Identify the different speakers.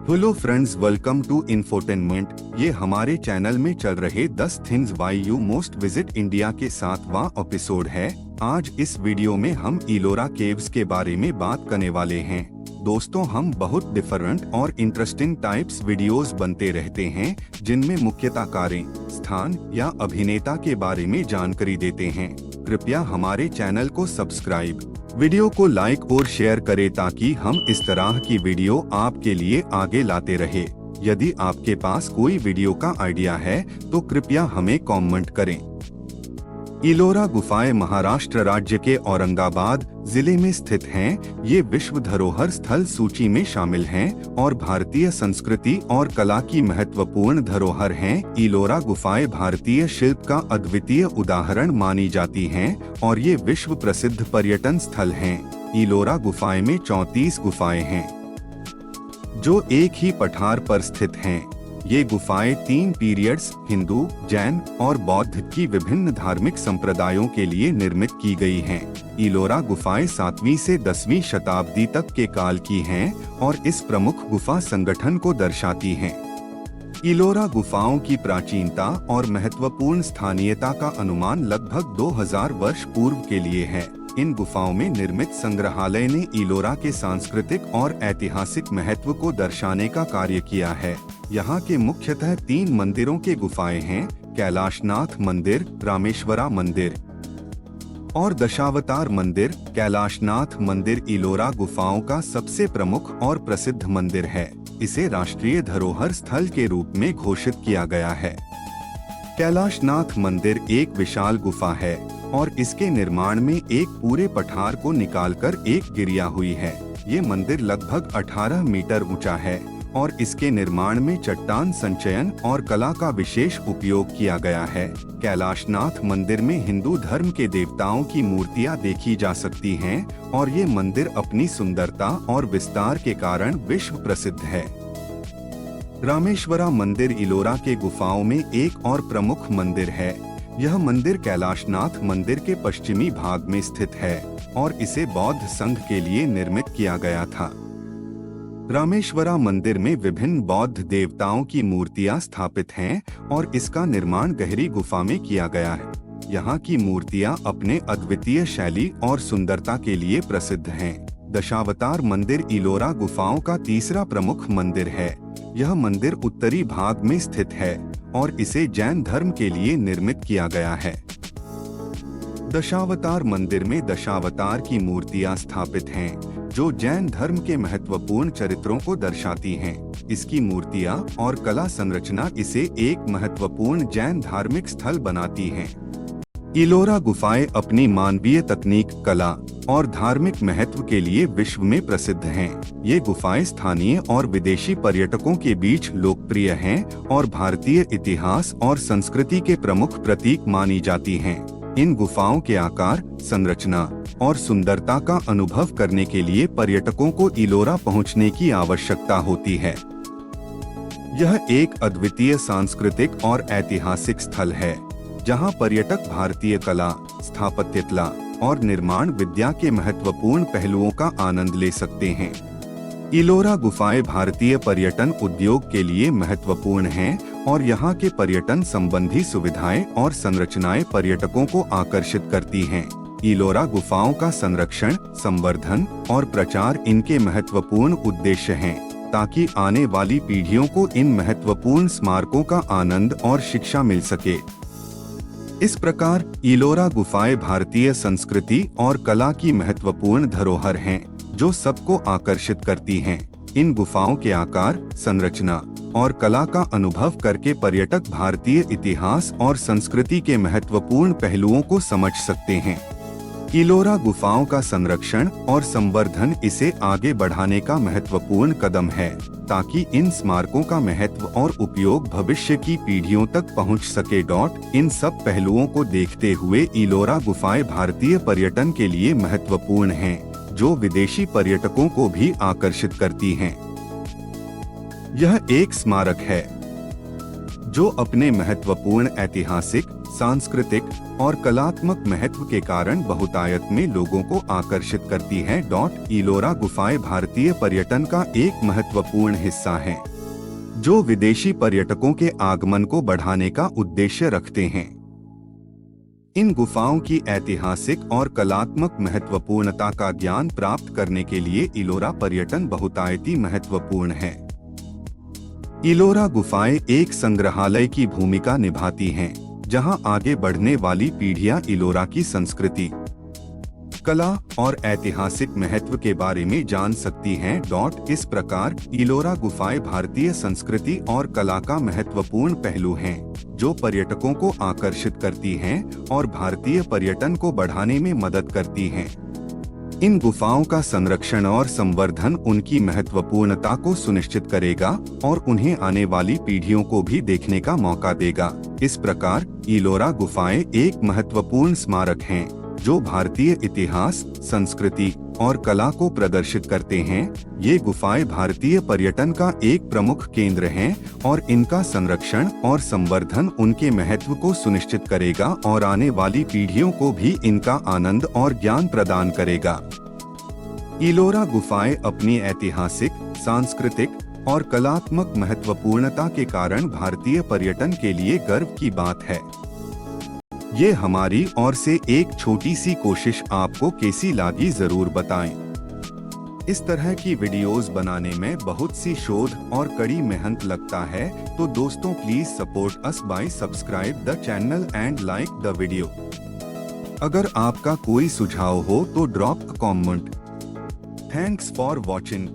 Speaker 1: Hello friends, welcome to infotainment. ये हमारे channel में चल रहे 10 things why you most visit India के 7वां एपिसोड है। आज इस वीडियो में हम इलोरा केव्स के बारे में बात करने वाले हैं। दोस्तों, हम बहुत डिफरेंट और इंटरेस्टिंग टाइप्स वीडियोस बनते रहते हैं जिनमें मुख्यतः कारें, स्थान या अभिनेता के बारे में जानकारी देते हैं। कृपया हमारे चैनल को सब्सक्राइब, वीडियो को लाइक और शेयर करें ताकि हम इस तरह की वीडियो आपके लिए आगे लाते रहे। यदि आपके पास कोई वीडियो का आइडिया है तो कृपया हमें कमेंट करें। इलोरा गुफाएं महाराष्ट्र राज्य के औरंगाबाद जिले में स्थित हैं। ये विश्व धरोहर स्थल सूची में शामिल हैं और भारतीय संस्कृति और कला की महत्वपूर्ण धरोहर हैं। इलोरा गुफाएं भारतीय शिल्प का अद्वितीय उदाहरण मानी जाती हैं और ये विश्व प्रसिद्ध पर्यटन स्थल हैं। इलोरा गुफाएं में 34 गुफाएं हैं जो एक ही पठार पर स्थित हैं। ये गुफाएं 3 पीरियड्स हिंदू, जैन और बौद्ध की विभिन्न धार्मिक संप्रदायों के लिए निर्मित की गई हैं। इलोरा गुफाएं 7वीं से 10वीं शताब्दी तक के काल की हैं और इस प्रमुख गुफा संगठन को दर्शाती हैं। इलोरा गुफाओं की प्राचीनता और महत्वपूर्ण स्थानीयता का अनुमान लगभग 2000 वर्ष पूर्व के लिए है। इन गुफाओं में निर्मित संग्रहालय ने इलोरा के सांस्कृतिक और ऐतिहासिक महत्व को दर्शाने का कार्य किया है। यहाँ के मुख्यतः 3 मंदिरों के गुफाएं हैं: कैलाशनाथ मंदिर, रामेश्वरा मंदिर और दशावतार मंदिर। कैलाशनाथ मंदिर इलोरा गुफाओं का सबसे प्रमुख और प्रसिद्ध मंदिर है। इसे राष्ट्रीय धरोहर स्थल के रूप में घोषित किया गया है। कैलाशनाथ मंदिर एक विशाल गुफा है और इसके निर्माण में एक पूरे पठार को निकालकर एक गिरिया हुई है। ये मंदिर लगभग 18 मीटर ऊंचा है और इसके निर्माण में चट्टान संचयन और कला का विशेष उपयोग किया गया है। कैलाशनाथ मंदिर में हिंदू धर्म के देवताओं की मूर्तियां देखी जा सकती हैं और ये मंदिर अपनी सुंदरता और विस्तार के कारण विश्व प्रसिद्ध है। रामेश्वरा मंदिर इलोरा के गुफाओं में एक और प्रमुख मंदिर है। यह मंदिर कैलाशनाथ मंदिर के पश्चिमी भाग में स्थित है और इसे बौद्ध संघ के लिए निर्मित किया गया था। रामेश्वरा मंदिर में विभिन्न बौद्ध देवताओं की मूर्तियां स्थापित हैं और इसका निर्माण गहरी गुफा में किया गया है। यहाँ की मूर्तियां अपने अद्वितीय शैली और सुंदरता के लिए प्रसिद्ध हैं। दशावतार मंदिर इलोरा गुफाओं का तीसरा प्रमुख मंदिर है। यह मंदिर उत्तरी भाग में स्थित है और इसे जैन धर्म के लिए निर्मित किया गया है। दशावतार मंदिर में दशावतार की मूर्तियां स्थापित हैं जो जैन धर्म के महत्वपूर्ण चरित्रों को दर्शाती हैं। इसकी मूर्तियां और कला संरचना इसे एक महत्वपूर्ण जैन धार्मिक स्थल बनाती हैं। इलोरा गुफाएं अपनी मानवीय तकनीक, कला और धार्मिक महत्व के लिए विश्व में प्रसिद्ध हैं। ये गुफाएं स्थानीय और विदेशी पर्यटकों के बीच लोकप्रिय हैं और भारतीय इतिहास और संस्कृति के प्रमुख प्रतीक मानी जाती हैं। इन गुफाओं के आकार, संरचना और सुंदरता का अनुभव करने के लिए पर्यटकों को इलोरा पहुंचने की आवश्यकता होती है। यह एक अद्वितीय सांस्कृतिक और ऐतिहासिक स्थल है जहां पर्यटक भारतीय कला, स्थापत्यकला और निर्माण विद्या के महत्वपूर्ण पहलुओं का आनंद ले सकते हैं। इलोरा गुफाएं भारतीय पर्यटन उद्योग के लिए महत्वपूर्ण हैं और यहाँ के पर्यटन संबंधी सुविधाएं और संरचनाएं पर्यटकों को आकर्षित करती हैं। इलोरा गुफाओं का संरक्षण, संवर्धन और प्रचार इनके महत्वपूर्ण उद्देश्य हैं ताकि आने वाली पीढ़ियों को इन महत्वपूर्ण स्मारकों का आनंद और शिक्षा मिल सके। इस प्रकार इलोरा गुफाएं भारतीय संस्कृति और कला की महत्वपूर्ण धरोहर हैं जो सबको आकर्षित करती हैं। इन गुफाओं के आकार, संरचना और कला का अनुभव करके पर्यटक भारतीय इतिहास और संस्कृति के महत्वपूर्ण पहलुओं को समझ सकते हैं। इलोरा गुफाओं का संरक्षण और संवर्धन इसे आगे बढ़ाने का महत्वपूर्ण कदम है ताकि इन स्मारकों का महत्व और उपयोग भविष्य की पीढ़ियों तक पहुंच सके। इन सब पहलुओं को देखते हुए इलोरा गुफाएं भारतीय पर्यटन के लिए महत्वपूर्ण हैं जो विदेशी पर्यटकों को भी आकर्षित करती हैं। यह एक स्मारक है जो अपने महत्वपूर्ण ऐतिहासिक, सांस्कृतिक और कलात्मक महत्व के कारण बहुतायत में लोगों को आकर्षित करती है। इलोरा गुफाएं भारतीय पर्यटन का एक महत्वपूर्ण हिस्सा हैं, जो विदेशी पर्यटकों के आगमन को बढ़ाने का उद्देश्य रखते हैं। इन गुफाओं की ऐतिहासिक और कलात्मक महत्वपूर्णता का ज्ञान प्राप्त करने के लिए इलोरा पर्यटन बहुतायती महत्वपूर्ण है। इलोरा गुफाएं एक संग्रहालय की भूमिका निभाती हैं, जहां आगे बढ़ने वाली पीढ़ियां इलोरा की संस्कृति, कला और ऐतिहासिक महत्व के बारे में जान सकती हैं। इस प्रकार इलोरा गुफाएं भारतीय संस्कृति और कला का महत्वपूर्ण पहलू हैं, जो पर्यटकों को आकर्षित करती हैं और भारतीय पर्यटन को बढ़ाने में मदद करती हैं। इन गुफाओं का संरक्षण और संवर्धन उनकी महत्वपूर्णता को सुनिश्चित करेगा और उन्हें आने वाली पीढ़ियों को भी देखने का मौका देगा। इस प्रकार इलोरा गुफाएं एक महत्वपूर्ण स्मारक हैं, जो भारतीय इतिहास, संस्कृति और कला को प्रदर्शित करते हैं। ये गुफाएं भारतीय पर्यटन का एक प्रमुख केंद्र हैं और इनका संरक्षण और संवर्धन उनके महत्व को सुनिश्चित करेगा और आने वाली पीढ़ियों को भी इनका आनंद और ज्ञान प्रदान करेगा। इलोरा गुफाएं अपनी ऐतिहासिक, सांस्कृतिक और कलात्मक महत्वपूर्णता के कारण भारतीय पर्यटन के लिए गर्व की बात है। ये हमारी ओर से एक छोटी सी कोशिश आपको कैसी लगी जरूर बताएं। इस तरह की वीडियोस बनाने में बहुत सी शोध और कड़ी मेहनत लगता है, तो दोस्तों please support us by subscribe the channel and like the video. अगर आपका कोई सुझाव हो तो drop a comment. Thanks for watching.